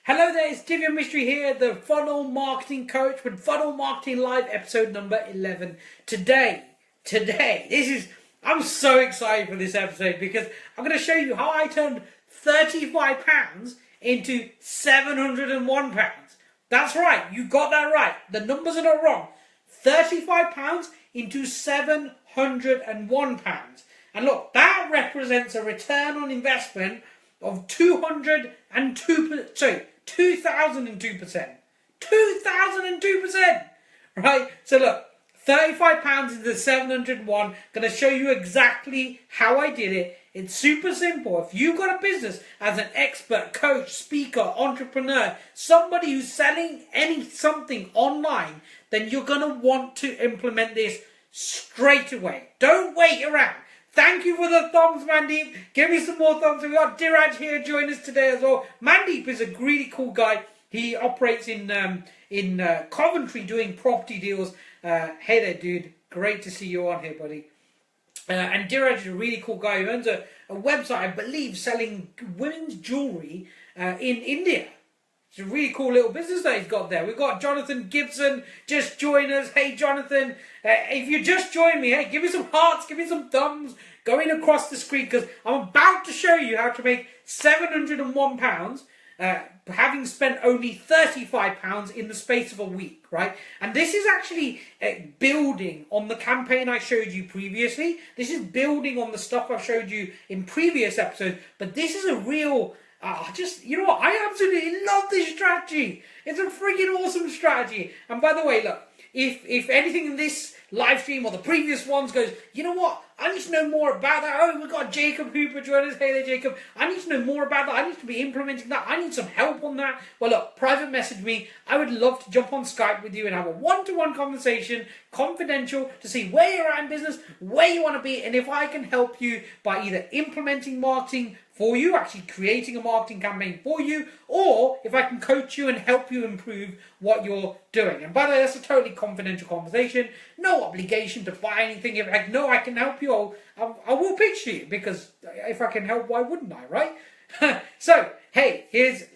Hello there, it's Divya Mystery here, the Funnel Marketing Coach with Funnel Marketing Live episode number 11. Today, I'm so excited for this episode because I'm going to show you how I turned £35 into £701. That's right, you got that right. The numbers are not wrong. £35 into £701. And look, that represents a return on investment of 2002%. 2002%. Right? So look, £35 into 701. Going to show you exactly how I did it. It's super simple. If you've got a business as an expert, coach, speaker, entrepreneur, somebody who's selling something online, then you're going to want to implement this straight away. Don't wait around. Thank you for the thumbs, Mandeep. Give me some more thumbs. We got Diraj here join us today as well. Mandeep is a really cool guy. He operates in Coventry doing property deals. Hey there, dude. Great to see you on here, buddy. And Diraj is a really cool guy who owns a website, I believe, selling women's jewellery in India. It's a really cool little business that he's got there. We've got Jonathan Gibson just join us. Hey, Jonathan, if you just joined me, hey, give me some hearts, give me some thumbs going across the screen because I'm about to show you how to make £701 having spent only £35 in the space of a week, right? And this is actually building on the campaign I showed you previously. This is building on the stuff I've showed you in previous episodes, but this is a real... you know what? I absolutely love this strategy. It's a freaking awesome strategy. And by the way, look, if anything in this live stream or the previous ones goes, you know what? I need to know more about that. Oh, we've got Jacob Hooper joining us. Hey there, Jacob. I need to know more about that. I need to be implementing that. I need some help on that. Well, look, private message me. I would love to jump on Skype with you and have a one-to-one conversation, confidential, to see where you're at in business, where you want to be, and if I can help you by either implementing marketing for you, actually creating a marketing campaign for you, or if I can coach you and help you improve what you're doing. And by the way, that's a totally confidential conversation. No obligation to buy anything. If I know I can help you, I will pitch to you because if I can help, why wouldn't I, right? So, hey,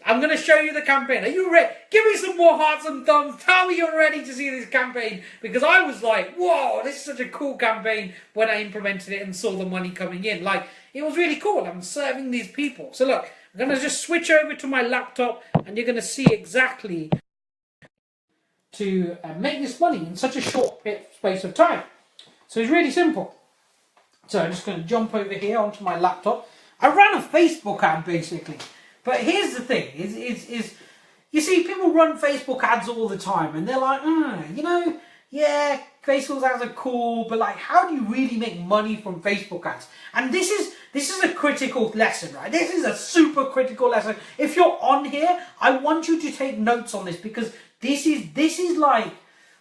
I'm going to show you the campaign. Are you ready? Give me some more hearts and thumbs. Tell me you're ready to see this campaign because I was like, whoa, this is such a cool campaign when I implemented it and saw the money coming in. Like, it was really cool. I'm serving these people. So look, I'm going to just switch over to my laptop and you're going to see exactly to make this money in such a short space of time. So it's really simple. So I'm just going to jump over here onto my laptop. I ran a Facebook ad basically. But here's the thing, is you see people run Facebook ads all the time and they're like, yeah, Facebook ads are cool, but like how do you really make money from Facebook ads? And this is a critical lesson, right? This is a super critical lesson. If you're on here, I want you to take notes on this because this is like,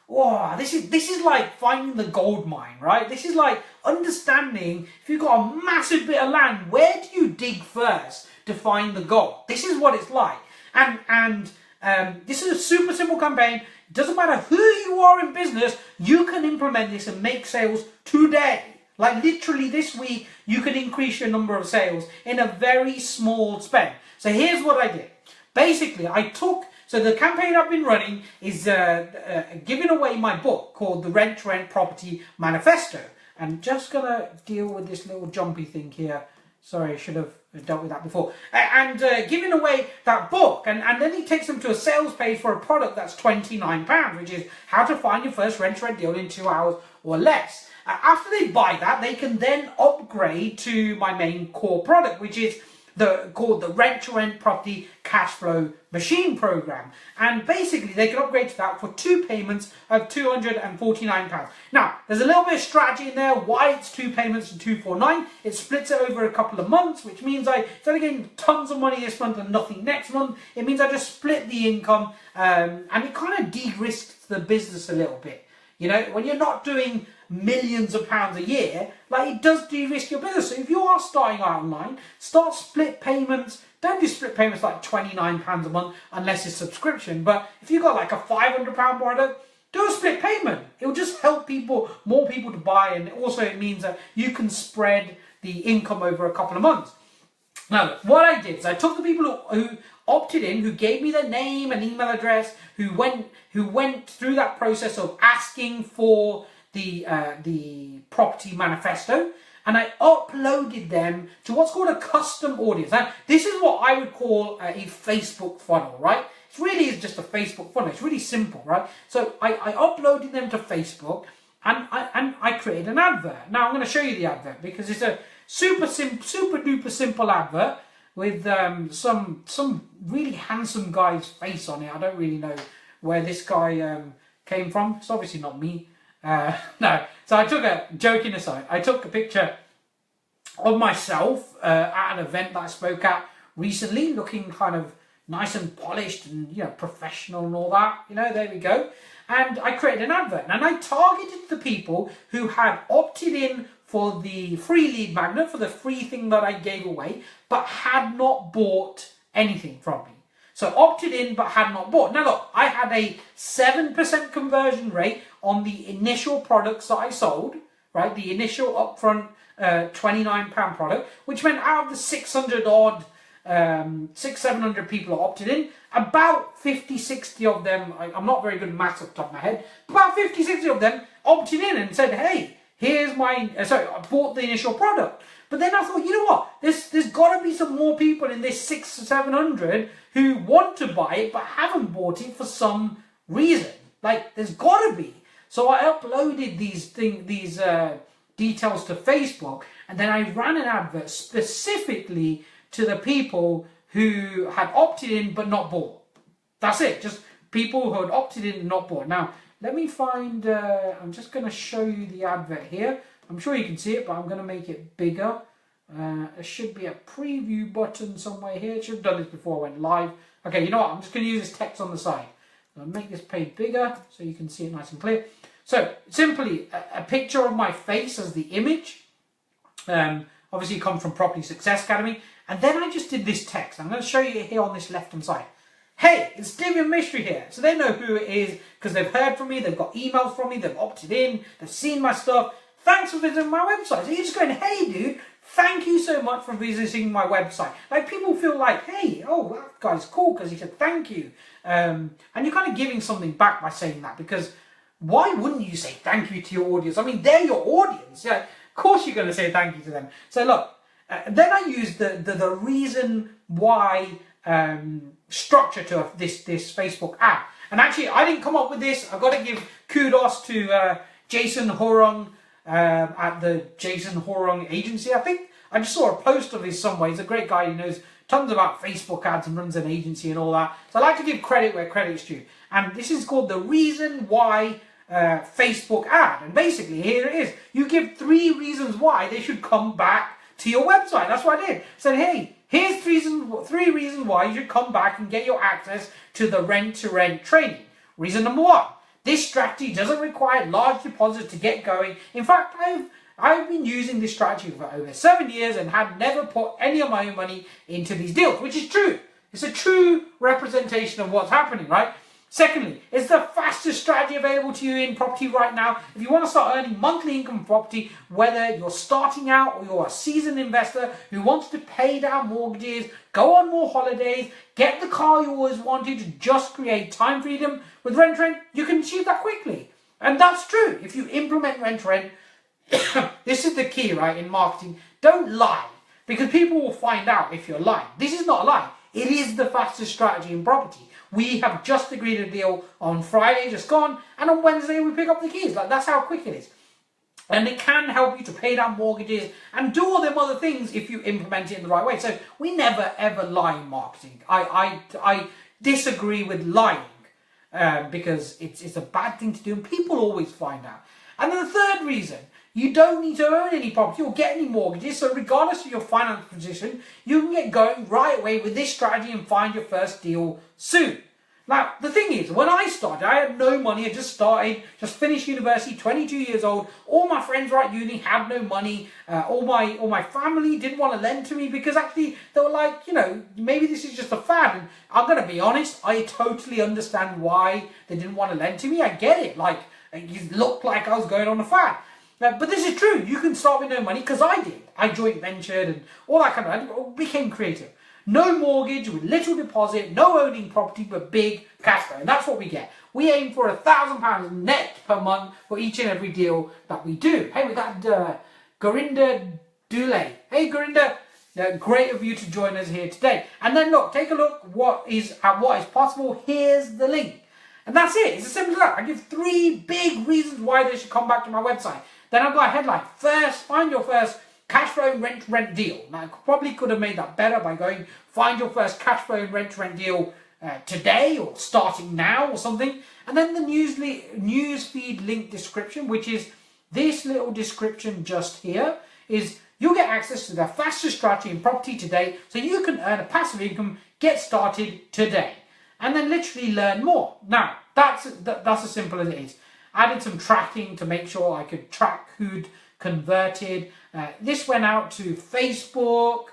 wow, this is like finding the gold mine, right? This is like understanding if you've got a massive bit of land, where do you dig first to find the gold? This is what it's like. And this is a super simple campaign. It doesn't matter who you are in business, you can implement this and make sales today. Like literally this week, you can increase your number of sales in a very small spend. So here's what I did. Basically, so the campaign I've been running is giving away my book called The Rent to Rent Property Manifesto. And just going to deal with this little jumpy thing here. Sorry, I should have dealt with that before. And giving away that book. And then he takes them to a sales page for a product that's £29, which is how to find your first rent to rent deal in 2 hours or less. After they buy that, they can then upgrade to my main core product, which is called the Rent to Rent Property Cash Flow Machine Program. And basically they can upgrade to that for 2 payments of £249. Now, there's a little bit of strategy in there why it's 2 payments of £249. It splits it over a couple of months, which means instead of getting tons of money this month and nothing next month, it means I just split the income and it kind of de-risks the business a little bit. You know, when you're not doing millions of pounds a year, like it does de-risk your business. So if you are starting out online, start split payments. Don't do split payments like £29 a month unless it's subscription. But if you've got like a £500 product, do a split payment. It will just help more people to buy, and also it means that you can spread the income over a couple of months. Now, what I did is I took the people who opted in, who gave me their name and email address, who went through that process of asking for the property manifesto, and I uploaded them to what's called a custom audience. Now, this is what I would call a Facebook funnel, right? It really is just a Facebook funnel. It's really simple, right? So I uploaded them to Facebook, and I created an advert. Now I'm going to show you the advert because it's a super duper simple advert with some really handsome guy's face on it. I don't really know where this guy came from. It's obviously not me. No. So I took joking aside, I took a picture of myself at an event that I spoke at recently, looking kind of nice and polished and, you know, professional and all that. You know, there we go. And I created an advert, and I targeted the people who had opted in for the free lead magnet, for the free thing that I gave away, but had not bought anything from me. So opted in but had not bought. Now look, I had a 7% conversion rate on the initial products that I sold, right? The initial upfront £29 product, which meant out of the 600 odd, 700 people who opted in, about 50, 60 of them, I'm not very good at maths off the top of my head, about 50, 60 of them opted in and said, hey, here's my, I bought the initial product. But then I thought, you know what, there's got to be some more people in this 600 or 700 who want to buy it but haven't bought it for some reason. Like, there's got to be. So I uploaded these details to Facebook, and then I ran an advert specifically to the people who had opted in but not bought. That's it, just people who had opted in and not bought. Now, let me find, I'm just going to show you the advert here. I'm sure you can see it, but I'm going to make it bigger. There should be a preview button somewhere here. I should have done this before I went live. Okay, you know what? I'm just going to use this text on the side. I'll make this page bigger so you can see it nice and clear. So, simply, a picture of my face as the image. Obviously, it comes from Property Success Academy. And then I just did this text. I'm going to show you here on this left-hand side. Hey, it's Divyan Mistry here. So they know who it is because they've heard from me, they've got emails from me, they've opted in, they've seen my stuff. Thanks for visiting my website. So you're just going, hey dude, thank you so much for visiting my website. Like, people feel like, hey, oh, that guy's cool because he said thank you. And you're kind of giving something back by saying that, because why wouldn't you say thank you to your audience? I mean, they're your audience. Yeah, of course you're going to say thank you to them. So look, then I used the reason why structure to this Facebook ad. And actually, I didn't come up with this. I've got to give kudos to Jason Horong at the Jason Horong Agency, I think. I just saw a post of his somewhere. He's a great guy. He knows tons about Facebook ads and runs an agency and all that. So I like to give credit where credit's due. And this is called the reason why Facebook ad. And basically, here it is. You give 3 reasons why they should come back to your website. That's what I did. I said, hey, here's 3 reasons why you should come back and get your access to the rent-to-rent training. Reason number 1, this strategy doesn't require large deposits to get going. In fact, I've been using this strategy for over 7 years and have never put any of my own money into these deals, which is true. It's a true representation of what's happening, right? Secondly, it's the fastest strategy available to you in property right now. If you want to start earning monthly income from property, whether you're starting out or you're a seasoned investor who wants to pay down mortgages, go on more holidays, get the car you always wanted, to just create time freedom with rent-to-rent, you can achieve that quickly. And that's true. If you implement rent-to-rent, this is the key, right, in marketing. Don't lie, because people will find out if you're lying. This is not a lie. It is the fastest strategy in property. We have just agreed a deal on Friday, just gone, and on Wednesday we pick up the keys. Like, that's how quick it is. And it can help you to pay down mortgages and do all them other things if you implement it in the right way. So we never ever lie in marketing. I disagree with lying because it's a bad thing to do, and people always find out. And then the third reason, you don't need to own any property or get any mortgages. So regardless of your financial position, you can get going right away with this strategy and find your first deal soon. Now, the thing is, when I started, I had no money. I just started, just finished university, 22 years old. All my friends were at uni, had no money. All my family didn't want to lend to me because actually they were like, you know, maybe this is just a fad. And I'm going to be honest, I totally understand why they didn't want to lend to me. I get it. Like, it looked like I was going on a fad. But this is true. You can start with no money, because I did. I joint ventured and all that kind of thing. I became creative. no mortgage, with little deposit, no owning property, but big cash flow. And that's what we get. We aim for £1,000 net per month for each and every deal that we do. Hey, we got Gorinda Dule. Hey, Gorinda, great of you to join us here today. And then look, take a look what is possible. Here's the link. And that's it. It's as simple as that. I give 3 big reasons why they should come back to my website. Then I've got a headline. First, find your first cash flow rent neal. Now, I probably could have made that better by going, find your first cash flow rent deal today or starting now or something. And then the newsfeed link description, which is this little description just here, is you'll get access to the fastest strategy in property today so you can earn a passive income, get started today. And then literally learn more. Now, that's as simple as it is. Added some tracking to make sure I could track who'd converted. This went out to Facebook.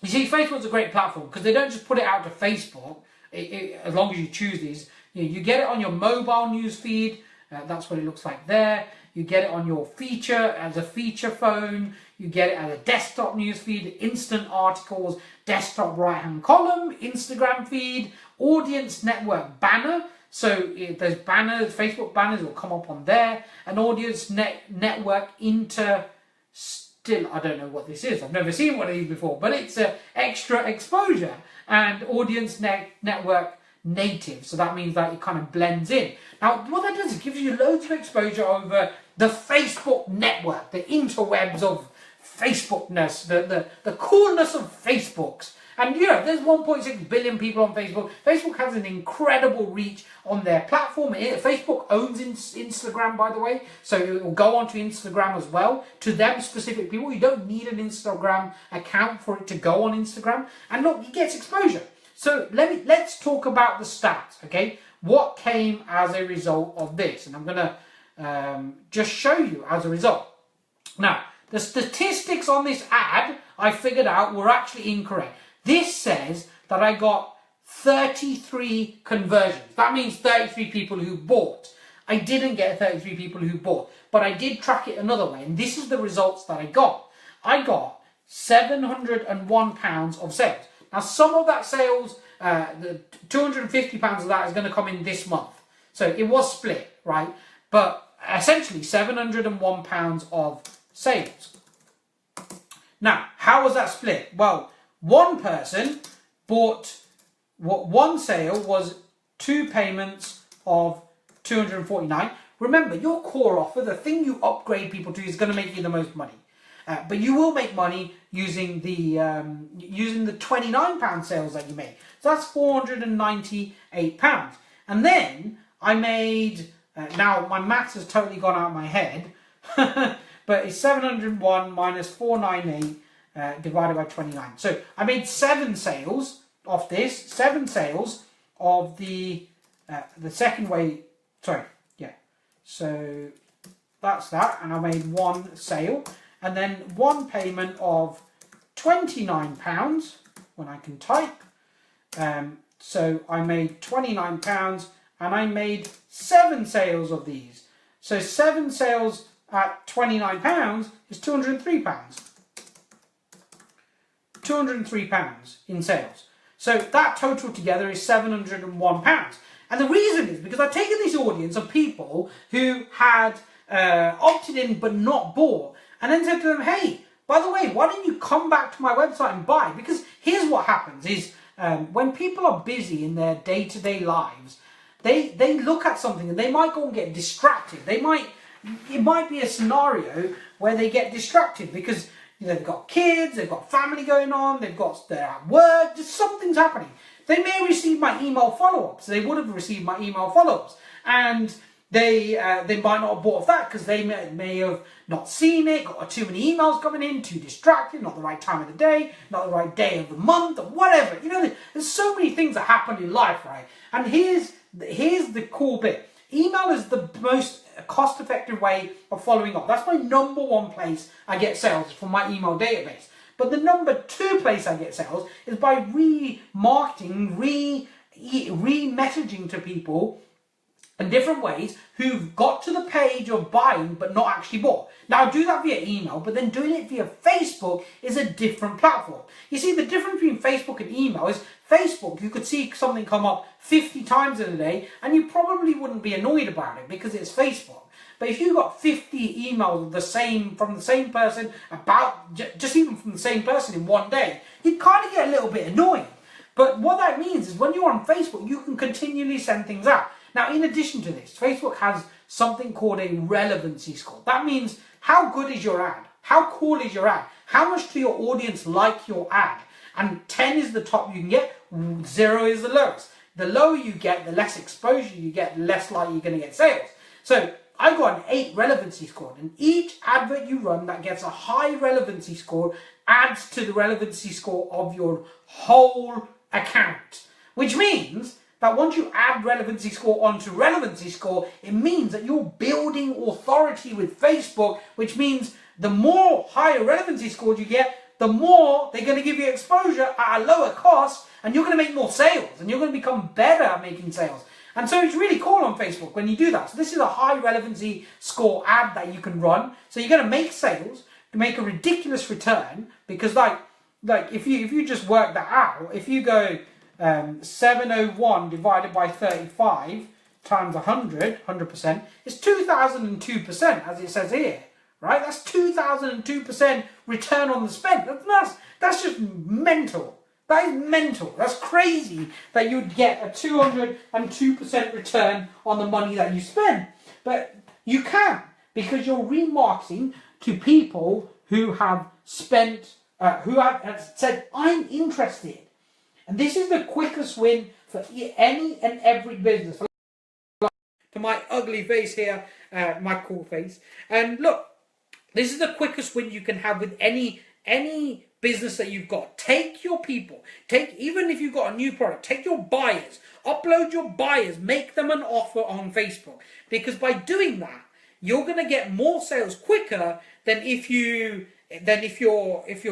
You see, Facebook's a great platform because they don't just put it out to Facebook. As long as you choose these, you get it on your mobile news feed. That's what it looks like there. You get it on your feature as a feature phone. You get it as a desktop news feed, instant articles, desktop right-hand column, Instagram feed, audience network banner. So those banners, Facebook banners will come up on there. An audience network still, I don't know what this is. I've never seen one of these before, but it's extra exposure and audience network native. So that means that it kind of blends in. Now, what that does is it gives you loads of exposure over the Facebook network, the interwebs of Facebookness, the coolness of Facebooks. And there's 1.6 billion people on Facebook. Facebook has an incredible reach on their platform. Facebook owns Instagram, by the way, so it will go onto Instagram as well. To them specific people, you don't need an Instagram account for it to go on Instagram. And look, it gets exposure. So let's talk about the stats, okay? What came as a result of this? And I'm going to just show you as a result. Now, the statistics on this ad I figured out were actually incorrect. This says that I got 33 conversions. That means 33 people who bought. I didn't get 33 people who bought, but I did track it another way, and this is the results that I got. I got £701 of sales. Now, some of that sales, the £250 of that is going to come in this month. So it was split, right? But essentially, £701 of sales. Now, how was that split? Well, one person bought, one sale was 2 payments of $249. Remember, your core offer, the thing you upgrade people to, is going to make you the most money. But you will make money using the £29 sales that you made. So that's £498. And then I made, now my maths has totally gone out of my head, but it's 701 minus 498 divided by 29. So I made 7 sales off this, 7 sales of the second way, sorry, yeah. So that's that, and I made 1 sale, and then 1 payment of £29 when I can type. So I made £29 and I made 7 sales of these. So 7 sales at £29 is £203. £203 in sales. So that total together is £701. And the reason is because I've taken this audience of people who had opted in but not bought, and then said to them, hey, by the way, why don't you come back to my website and buy? Because here's what happens is when people are busy in their day-to-day lives, they look at something and they might go and get distracted. It might be a scenario where they get distracted because they've got kids, they've got family going on, they're at work, just something's happening. They may receive my email follow-ups. They would have received my email follow-ups. And they might not have bought that because they may have not seen it, got too many emails coming in, too distracted, not the right time of the day, not the right day of the month, or whatever. There's so many things that happen in life, right? And here's the cool bit. Email is the most cost-effective way of following up. That's my number 1 place I get sales from my email database. But the number 2 place I get sales is by remarketing, re-messaging to people in different ways who've got to the page of buying but not actually bought. Now, do that via email, but then doing it via Facebook is a different platform. You see, the difference between Facebook and email is Facebook, you could see something come up 50 times in a day and you probably wouldn't be annoyed about it because it's Facebook. But if you got 50 emails from the same person about, just even from the same person in one day, you'd kind of get a little bit annoying. But what that means is when you're on Facebook, you can continually send things out. Now, in addition to this, Facebook has something called a relevancy score. That means how good is your ad? How cool is your ad? How much do your audience like your ad? And 10 is the top you can get, 0 is the lowest. The lower you get, the less exposure you get, the less likely you're going to get sales. So I got an 8 relevancy score, and each advert you run that gets a high relevancy score adds to the relevancy score of your whole account, which means that once you add relevancy score onto relevancy score, it means that you're building authority with Facebook, which means the more higher relevancy scores you get, the more they're going to give you exposure at a lower cost, and you're going to make more sales, and you're going to become better at making sales. And so it's really cool on Facebook when you do that. So this is a high relevancy score ad that you can run. So you're going to make sales, to make a ridiculous return, because like if you just work that out, if you go 701 divided by 35 times 100%, it's 2002%, as it says here, right? That's 2002% return on the spend. That's just mental. That is mental. That's crazy that you'd get a 202% return on the money that you spend. But you can, because you're remarketing to people who have spent, who have said, I'm interested. And this is the quickest win for any and every business. To my ugly face here, my cool face. And look, this is the quickest win you can have with any business that you've got. Take your people, even if you've got a new product, take your buyers, upload your buyers, make them an offer on Facebook. Because by doing that, you're going to get more sales quicker than if you're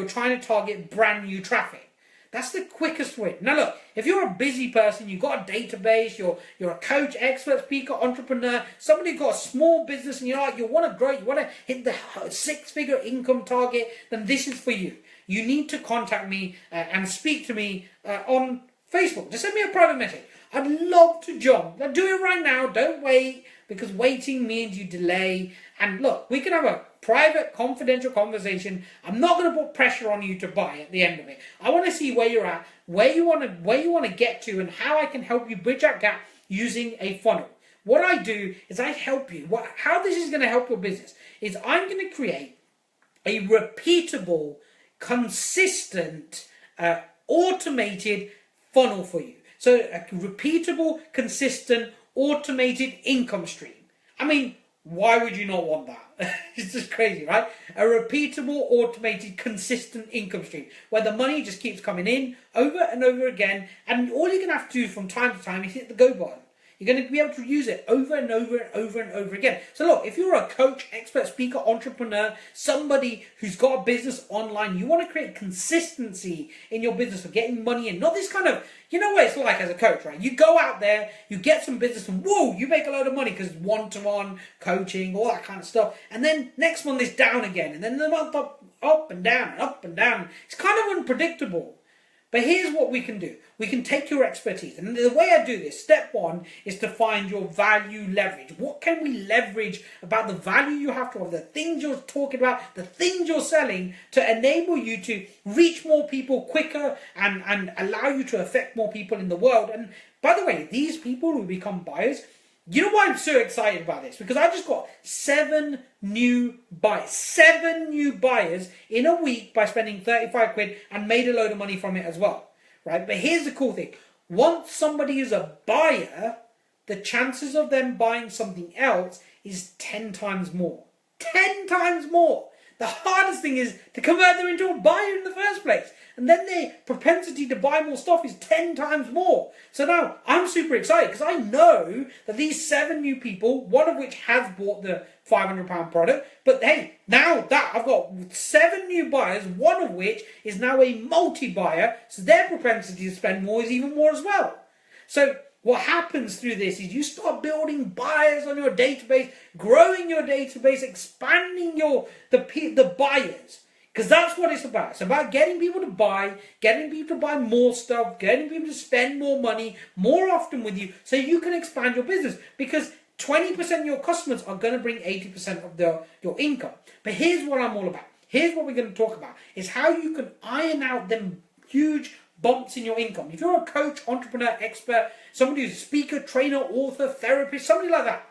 trying to target brand new traffic. That's the quickest way. Now look, if you're a busy person, you've got a database, you're a coach, expert, speaker, entrepreneur, somebody who's got a small business and you want to grow, you want to hit the 6-figure income target, then this is for you. You need to contact me and speak to me on Facebook. Just send me a private message. I'd love to jump. Now do it right now. Don't wait, because waiting means you delay. And look, we can have a private, confidential conversation. I'm not going to put pressure on you to buy at the end of it. I want to see where you're at, where you want to get to, and how I can help you bridge that gap using a funnel. What I do is I help you. How this is going to help your business is I'm going to create a repeatable, consistent, automated funnel for you. So a repeatable, consistent, automated income stream. I mean, why would you not want that? It's just crazy, right? A repeatable, automated, consistent income stream where the money just keeps coming in over and over again, and all you're going to have to do from time to time is hit the go button. You're going to be able to use it over and over and over and over again. So look, if you're a coach, expert, speaker, entrepreneur, somebody who's got a business online, you want to create consistency in your business for getting money in. Not this kind of, you know what it's like as a coach, right? You go out there, you get some business, and whoa, you make a load of money because one-to-one coaching, all that kind of stuff. And then next month it's down again. And then the month up and down and up and down. It's kind of unpredictable. But here's what we can do. We can take your expertise. And the way I do this, step one, is to find your value leverage. What can we leverage about the value you have to offer, the things you're talking about, the things you're selling, to enable you to reach more people quicker and allow you to affect more people in the world. And by the way, these people who become buyers, you know why I'm so excited about this? Because I just got 7 new buyers. 7 new buyers in a week by spending 35 quid and made a load of money from it as well. Right? But here's the cool thing. Once somebody is a buyer, the chances of them buying something else is 10 times more. 10 times more. The hardest thing is to convert them into a buyer in the first place. And then their propensity to buy more stuff is 10 times more. So now I'm super excited because I know that these 7 new people, one of which has bought the £500 product, but hey, now that I've got 7 new buyers, one of which is now a multi-buyer, so their propensity to spend more is even more as well. So what happens through this is you start building buyers on your database, growing your database, expanding the buyers. Because that's what it's about. It's about getting people to buy, getting people to buy more stuff, getting people to spend more money more often with you so you can expand your business. Because 20% of your customers are going to bring 80% of your income. But here's what I'm all about. Here's what we're going to talk about. Is how you can iron out them huge bumps in your income. If you're a coach, entrepreneur, expert, somebody who's a speaker, trainer, author, therapist, somebody like that,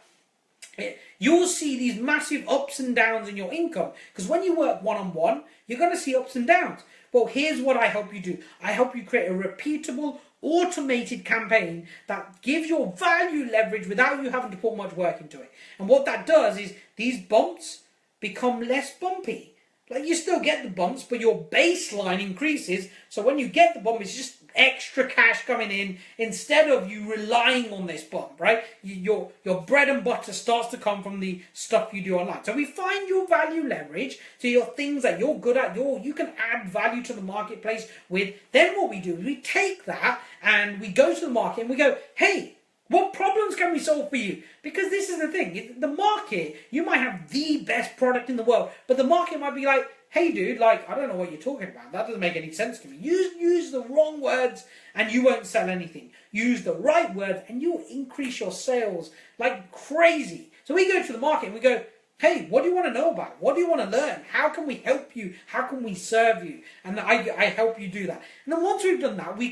you'll see these massive ups and downs in your income. Because when you work one-on-one, you're going to see ups and downs. Well, here's what I help you do. I help you create a repeatable, automated campaign that gives your value leverage without you having to put much work into it. And what that does is these bumps become less bumpy. Like, you still get the bumps, but your baseline increases. So when you get the bump, it's just extra cash coming in instead of you relying on this bump, right? Your bread and butter starts to come from the stuff you do online. So we find your value leverage to your things that you're good at, you can add value to the marketplace with. Then what we do is we take that and we go to the market and we go, hey, what problems can we solve for you? Because this is the thing. The market, you might have the best product in the world, but the market might be like, hey dude, like, I don't know what you're talking about. That doesn't make any sense to me. Use the wrong words and you won't sell anything. Use the right words and you'll increase your sales like crazy. So we go to the market and we go, hey, what do you want to know about? What do you want to learn? How can we help you? How can we serve you? And I help you do that. And then once we've done that, we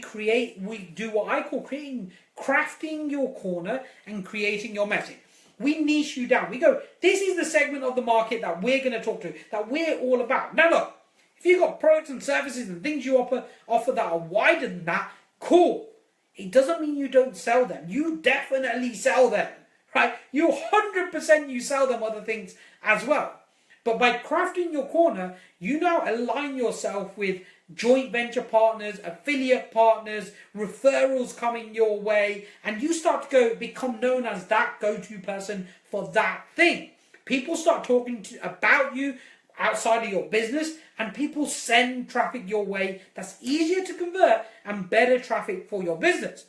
do what I call crafting your corner and creating your message. We niche you down. We go, this is the segment of the market that we're going to talk to, that we're all about. Now look, if you've got products and services and things you offer that are wider than that, cool. It doesn't mean you don't sell them. You definitely sell them, right? You 100% you sell them other things as well. But by crafting your corner, you now align yourself with joint venture partners, affiliate partners, referrals coming your way, and you start to become known as that go-to person for that thing. People start talking about you outside of your business, and people send traffic your way that's easier to convert and better traffic for your business.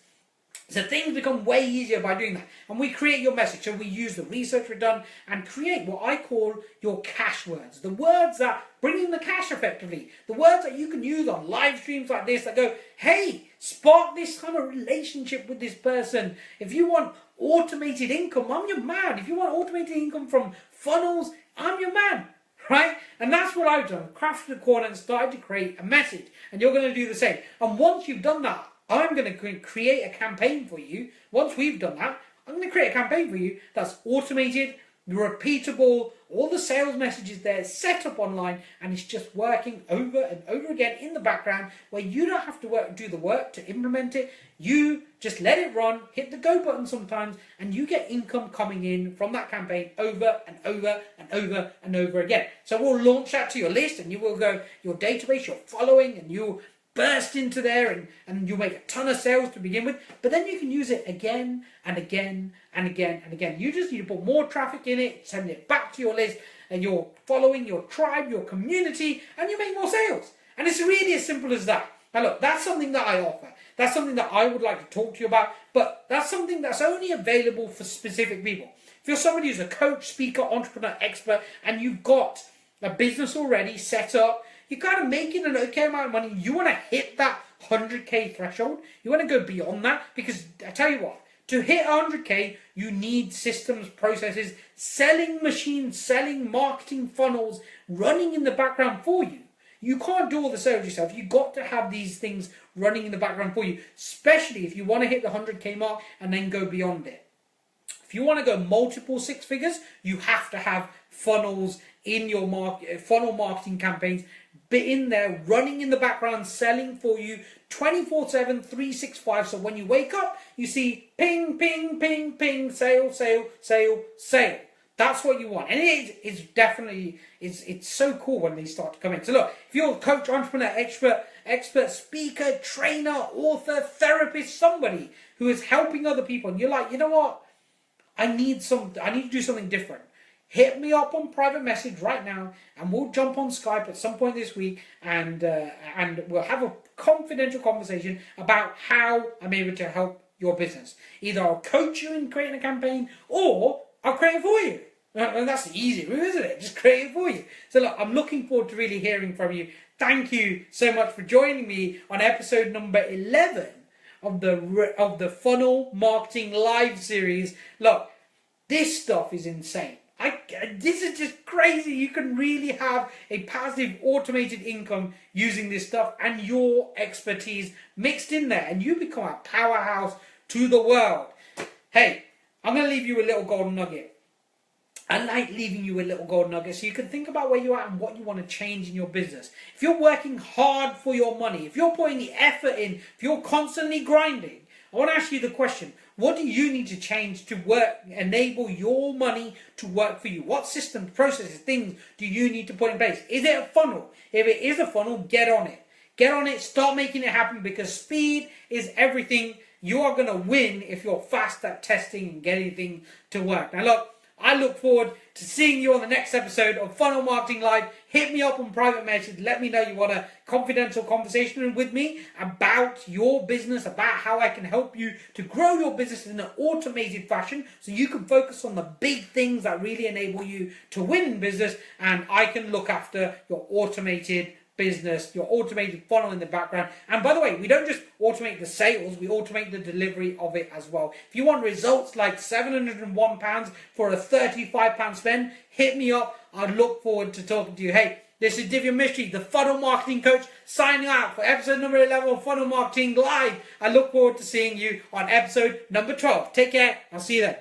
So things become way easier by doing that. And we create your message. So we use the research we've done and create what I call your cash words. The words that bring in the cash effectively. The words that you can use on live streams like this that go, hey, spark this kind of relationship with this person. If you want automated income, I'm your man. If you want automated income from funnels, I'm your man. Right? And that's what I've done. Crafted the corner and started to create a message. And you're going to do the same. And once you've done that, I'm going to create a campaign for you. Once we've done that, I'm going to create a campaign for you that's automated, repeatable, all the sales messages there set up online, and it's just working over and over again in the background where you don't have to do the work to implement it. You just let it run, hit the go button sometimes, and you get income coming in from that campaign over and over and over and over again. So we'll launch that to your list, and you will go your database, your following, and you'll burst into there and you'll make a ton of sales to begin with, but then you can use it again and again and again and again. You just need to put more traffic in it, send it back to your list and your following, your tribe, your community, and you make more sales. And it's really as simple as that. Now look, that's something that I offer. That's something that I would like to talk to you about, but that's something that's only available for specific people. If you're somebody who's a coach, speaker, entrepreneur, expert, and you've got a business already set up, you're kind of making an okay amount of money, you want to hit that 100k threshold, you want to go beyond that, because I tell you what, to hit 100k, you need systems, processes, selling machines, selling marketing funnels, running in the background for you. You can't do all the sales yourself. You've got to have these things running in the background for you, especially if you want to hit the 100k mark and then go beyond it. If you want to go multiple six figures, you have to have funnels in your funnel marketing campaigns, be in there, running in the background, selling for you 24/7, 365. So when you wake up, you see ping, ping, ping, ping, sale, sale, sale, sale. That's what you want. And it's definitely, it's so cool when they start to come in. So look, if you're a coach, entrepreneur, expert, speaker, trainer, author, therapist, somebody who is helping other people, and you're like, you know what? I need to do something different. Hit me up on private message right now, and we'll jump on Skype at some point this week, and we'll have a confidential conversation about how I'm able to help your business. Either I'll coach you in creating a campaign or I'll create it for you. And that's the easy route, isn't it? Just create it for you. So look, I'm looking forward to really hearing from you. Thank you so much for joining me on episode number 11 of the Funnel Marketing Live series. Look, this stuff is insane. This is just crazy. You can really have a passive automated income using this stuff and your expertise mixed in there, and you become a powerhouse to the world. Hey, I'm going to leave you a little golden nugget. I like leaving you a little golden nugget so you can think about where you're at and what you want to change in your business. If you're working hard for your money, if you're putting the effort in, if you're constantly grinding, I want to ask you the question, what do you need to change to enable your money to work for you? What systems, processes, things do you need to put in place? Is it a funnel? If it is a funnel, get on it. Get on it, start making it happen, because speed is everything. You are going to win if you're fast at testing and getting things to work. Now look, I look forward to seeing you on the next episode of Funnel Marketing Live. Hit me up on private message. Let me know you want a confidential conversation with me about your business, about how I can help you to grow your business in an automated fashion so you can focus on the big things that really enable you to win in business, and I can look after your automated business, your automated funnel in the background. And by the way, we don't just automate the sales, we automate the delivery of it as well. If you want results like £701 for a £35 spend, hit me up. I look forward to talking to you. Hey, this is Divya Mistry, the Funnel Marketing Coach, signing out for episode number 11 of Funnel Marketing Live. I look forward to seeing you on episode number 12. Take care. I'll see you then.